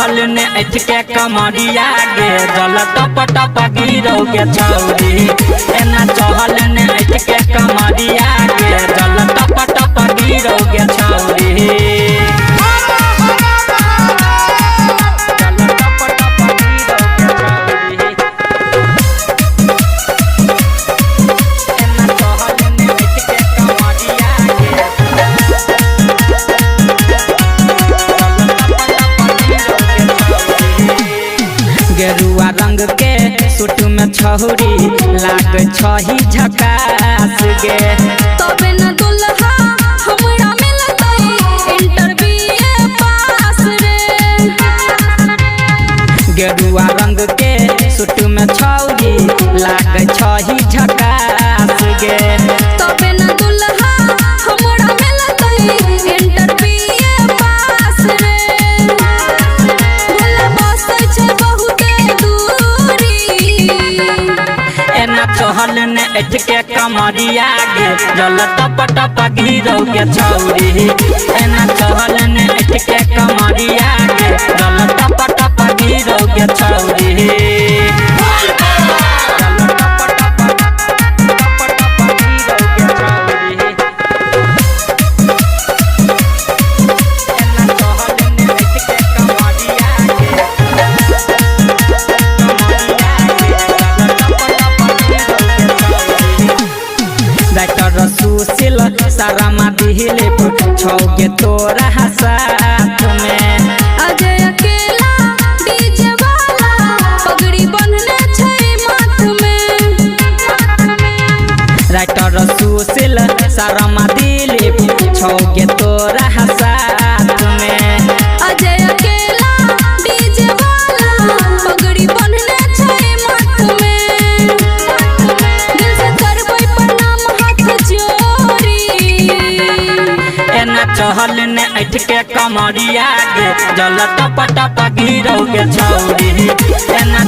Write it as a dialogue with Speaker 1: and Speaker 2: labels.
Speaker 1: चहल ने ऐठ के कमरिया गे जल टप टप गिरोगे छौरी। एना चहल ने ऐठ के कमरिया गे जल टप टप गिरोगे छौरी। गेरुआ रंग के सूट में छौरी लाग छही झकास गे।
Speaker 2: तबे न दुल्हा हमरा मिलतई इंटरव्यू पास रे।
Speaker 1: गेरुआ रंग के सूट में छौरी लाग छही झकास गे।
Speaker 2: तबे न दुल्हा हमरा मिलतई इंटरव्यू पास रे। भोला बसै छै बहुते दूरी।
Speaker 1: एना चहल ने ऐठ के कमरिया गे जल टप टप गिरोगे छौरी। एना चहल ने ऐठ के कमरिया गे जल टप टप गिरोगे छौरी। सुशील सारा दिहिले छौगे तोरा साथ में।
Speaker 2: अजय अकेला डीजे वाला पगड़ी बंधने छै माथ में।
Speaker 1: राइटर सुशील सारा दिलीप छौगे तोरा साथ में।
Speaker 2: अजय अकेला डीजे वाला पगड़ी बंधने छै माथ में। दिल से करबै प्रणाम हाथ जोड़ी।
Speaker 1: एना चहल ने ऐठ के कमरिया गे जल टप टप गिरोगे छौरी। एना